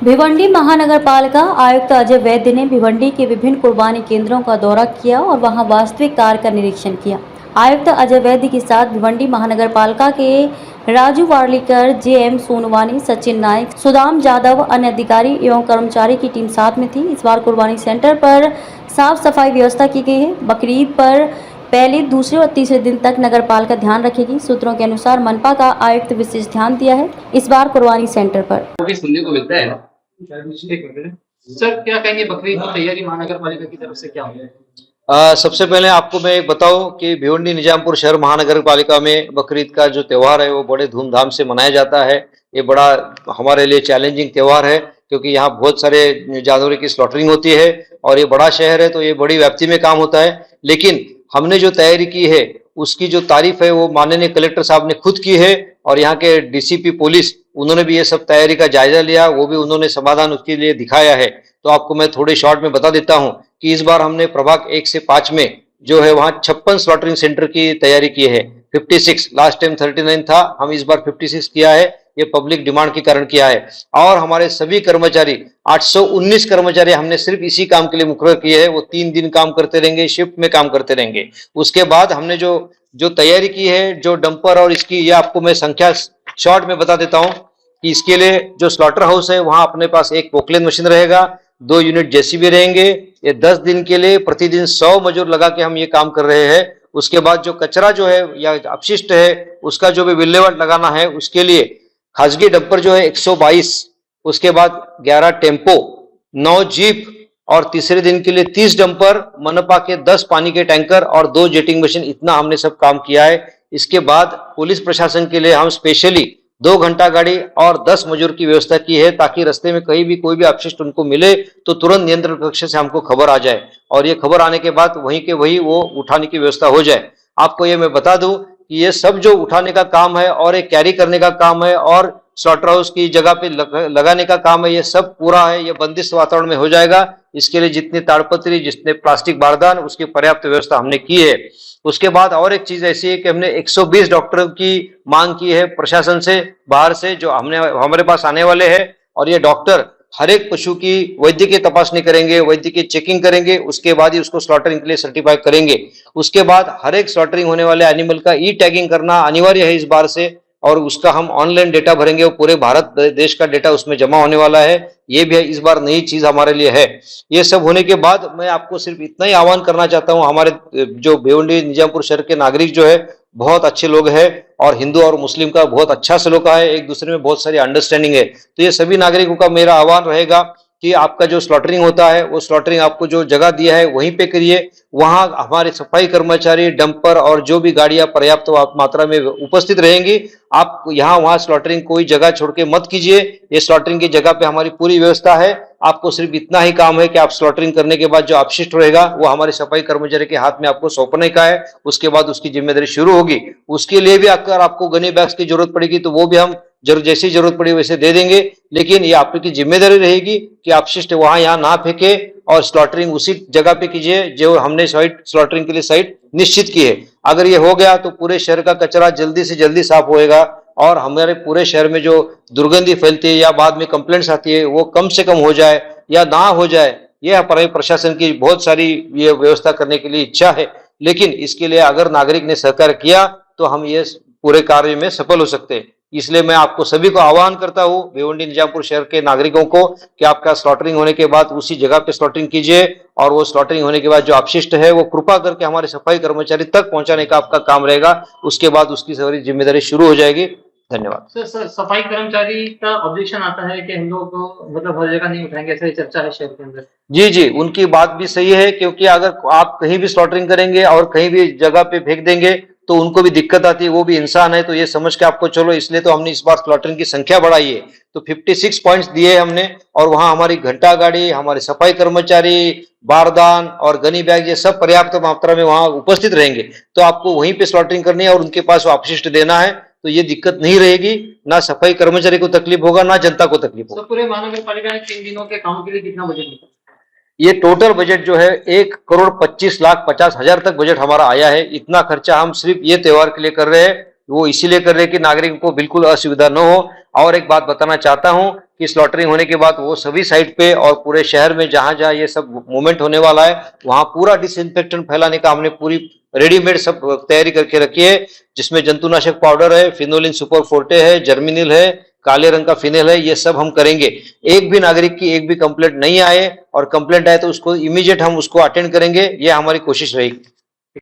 भिवंडी महानगर पालिका आयुक्त अजय वैद्य ने भिवंडी के विभिन्न कुर्बानी केंद्रों का दौरा किया और वहां वास्तविक कार्य का निरीक्षण किया। आयुक्त अजय वैद्य के साथ भिवंडी महानगर पालिका के राजू वार्लीकर, जेएम सोनवानी, सचिन नाइक, सुदाम जाधव, अन्य अधिकारी एवं कर्मचारी की टीम साथ में थी। इस बार कुर्बानी सेंटर पर साफ सफाई व्यवस्था की गई है। बकरीद पर पहले, दूसरे और तीसरे दिन तक नगर पालिका ध्यान रखेगी। सूत्रों के अनुसार मनपा का आयुक्त विशेष ध्यान दिया है इस बार कुर्बानी सेंटर पर। सुनने को मिलता है सर, क्या कहेंगे बकरीद की तैयारी महानगर पालिका की तरफ से क्या होगी? सबसे पहले आपको मैं एक बताऊं कि भिवंडी निजामपुर शहर महानगर पालिका में बकरीद का जो त्यौहार है वो बड़े धूमधाम से मनाया जाता है। ये बड़ा हमारे लिए चैलेंजिंग त्यौहार है क्योंकि यहाँ बहुत सारे जानवरों की स्लॉटरिंग होती है और ये बड़ा शहर है तो ये बड़ी व्याप्ति में काम होता है। लेकिन हमने जो तैयारी की है उसकी जो तारीफ है वो माननीय कलेक्टर साहब ने खुद की है और यहाँ के डीसीपी पुलिस उन्होंने भी ये सब तैयारी का जायजा लिया, वो भी उन्होंने समाधान उसके लिए दिखाया है। तो आपको मैं थोड़े शॉर्ट में बता देता हूँ कि इस बार हमने प्रभाग 1 से 5 में जो है वहाँ 56 स्लॉटरिंग सेंटर की तैयारी की है। 56, लास्ट टाइम 39 था, हम इस बार 56 किया है। ये पब्लिक डिमांड के कारण किया है और हमारे सभी कर्मचारी 819 कर्मचारी हमने सिर्फ इसी काम के लिए मुकर्रर किए हैं। वो 3 दिन काम करते रहेंगे, शिफ्ट में काम करते रहेंगे। उसके बाद हमने जो तैयारी की है, जो डंपर और इसकी, ये आपको मैं संख्या शॉर्ट में बता देता हूँ कि इसके लिए जो स्लॉटर हाउस है वहां अपने पास एक पोकलेन मशीन रहेगा, 2 यूनिट जेसीबी रहेंगे। ये 10 दिन के लिए प्रतिदिन 100 मजदूर लगा के हम ये काम कर रहे हैं। उसके बाद जो कचरा जो है या अपशिष्ट है उसका जो भी विल्हेवाट लगाना है उसके लिए खासगी डंपर जो है 122, उसके बाद 11 टेम्पो, 9 जीप और तीसरे दिन के लिए 30 डंपर, मनपा के 10 पानी के टैंकर और 2 जेटिंग मशीन, इतना हमने सब काम किया है। इसके बाद पुलिस प्रशासन के लिए हम स्पेशली 2 घंटा गाड़ी और 10 मजदूर की व्यवस्था की है ताकि रास्ते में कहीं भी कोई भी अपशिष्ट उनको मिले तो तुरंत नियंत्रण कक्ष से हमको खबर आ जाए और ये खबर आने के बाद वहीं के वहीं वो उठाने की व्यवस्था हो जाए। आपको ये मैं बता दूं कि ये सब जो उठाने का काम है और एक कैरी करने का काम है और स्लॉटर हाउस की जगह पे लगाने का काम है, ये सब पूरा है, ये बंदिश वातावरण में हो जाएगा। इसके लिए जितनी ताड़पत्री, जितने प्लास्टिक बारदान, उसकी पर्याप्त व्यवस्था हमने की है। उसके बाद और एक चीज ऐसी है कि हमने 120 डॉक्टरों की मांग की है प्रशासन से, बाहर से, जो हमारे पास आने वाले हैं और ये डॉक्टर हर एक पशु की वैद्यकीय तपासनी करेंगे, वैद्यकीय चेकिंग करेंगे, उसके बाद ही उसको स्लॉटरिंग के लिए सर्टिफाई करेंगे। उसके बाद हर एक स्लॉटरिंग होने वाले एनिमल का ई टैगिंग करना अनिवार्य है इस बार से और उसका हम ऑनलाइन डेटा भरेंगे, वो पूरे भारत देश का डेटा उसमें जमा होने वाला है। ये भी इस बार नई चीज हमारे लिए है। ये सब होने के बाद मैं आपको सिर्फ इतना ही आह्वान करना चाहता हूँ, हमारे जो भिवंडी निजामपुर शहर के नागरिक जो है बहुत अच्छे लोग हैं और हिंदू और मुस्लिम का बहुत अच्छा सलूका है, एक दूसरे में बहुत सारी अंडरस्टैंडिंग है। तो ये सभी नागरिकों का मेरा आह्वान रहेगा कि आपका जो स्लॉटरिंग होता है वो स्लॉटरिंग आपको जो जगह दिया है वहीं पे करिए। वहां हमारे सफाई कर्मचारी, डंपर और जो भी गाड़ियां पर्याप्त मात्रा में उपस्थित रहेंगी। आप यहाँ वहां स्लॉटरिंग कोई जगह छोड़ के मत कीजिए। ये स्लॉटरिंग की जगह पे हमारी पूरी व्यवस्था है। आपको सिर्फ इतना ही काम है कि आप स्लॉटरिंग करने के बाद जो अपशिष्ट रहेगा वो हमारे सफाई कर्मचारी के हाथ में आपको सौंपने का है। उसके बाद उसकी जिम्मेदारी शुरू होगी। उसके लिए भी अगर आपको गनी बैग्स की जरूरत पड़ेगी तो वो भी हम जैसी जरूरत पड़ी वैसे दे देंगे, लेकिन ये आपकी जिम्मेदारी रहेगी कि अपशिष्ट वहां यहाँ ना फेंके और स्लॉटरिंग उसी जगह पे कीजिए जो हमने साइट स्लॉटरिंग के लिए साइट निश्चित की है। अगर ये हो गया तो पूरे शहर का कचरा जल्दी से जल्दी साफ होएगा और हमारे पूरे शहर में जो दुर्गंधी फैलती है या बाद में कंप्लेंट्स आती है वो कम से कम हो जाए या ना हो जाए। यह हमारे प्रशासन की बहुत सारी ये व्यवस्था करने के लिए इच्छा है, लेकिन इसके लिए अगर नागरिक ने सहकार किया तो हम ये पूरे कार्य में सफल हो सकते हैं। इसलिए मैं आपको सभी को आह्वान करता हूं, भिवंडी निजामपुर शहर के नागरिकों को, कि आपका स्लॉटरिंग होने के बाद उसी जगह पे स्लॉटरिंग कीजिए और वो स्लॉटरिंग होने के बाद जो अपशिष्ट है वो कृपा करके हमारे सफाई कर्मचारी तक पहुंचाने का आपका काम रहेगा। उसके बाद उसकी सारी जिम्मेदारी शुरू हो जाएगी। धन्यवाद। सर, सफाई कर्मचारी का ऑब्जेक्शन आता है कि हम लोग को मतलब हर जगह नहीं उठाएंगे, ऐसा ही चर्चा है शहर के अंदर। जी जी, उनकी बात भी सही है क्योंकि अगर आप कहीं भी स्लॉटरिंग करेंगे और कहीं भी जगह पे फेंक देंगे तो उनको भी दिक्कत आती है, वो भी इंसान है, तो ये समझ के आपको चलो। इसलिए तो हमने इस बार स्लॉटरिंग की संख्या बढ़ाई है, तो 56 पॉइंट्स दिए हमने और वहां हमारी घंटा गाड़ी, हमारे सफाई कर्मचारी, बारदान और गनी बैग ये सब पर्याप्त मात्रा में वहां उपस्थित रहेंगे। तो आपको वहीं पे स्लॉटरिंग करनी है और उनके पास वो अपशिष्ट देना है, तो ये दिक्कत नहीं रहेगी। ना सफाई कर्मचारी को तकलीफ होगा, ना जनता को तकलीफ होगा। तो पूरे महानगर पालिका ने 3 दिनों के काम के लिए कितना बजट निकाला? ये टोटल बजट जो है 1,25,50,000 तक बजट हमारा आया है। इतना खर्चा हम सिर्फ ये त्योहार के लिए कर रहे हैं, वो इसीलिए कर रहे हैं कि नागरिकों को बिल्कुल असुविधा न हो। और एक बात बताना चाहता हूं कि स्लॉटरिंग होने के बाद वो सभी साइट पे और पूरे शहर में जहां जहां ये सब मूवमेंट होने वाला है वहां पूरा डिसइंफेक्टेंट फैलाने का हमने पूरी रेडीमेड सब तैयारी करके रखी है, जिसमें जंतुनाशक पाउडर है, फिनोलिन सुपर फोर्टे है, जर्मिनिल है, काले रंग का फिनेल है, ये सब हम करेंगे। एक भी नागरिक की एक भी कंप्लेंट नहीं आए और कंप्लेंट आए तो उसको इमीडिएट हम उसको अटेंड करेंगे, ये हमारी कोशिश रहेगी।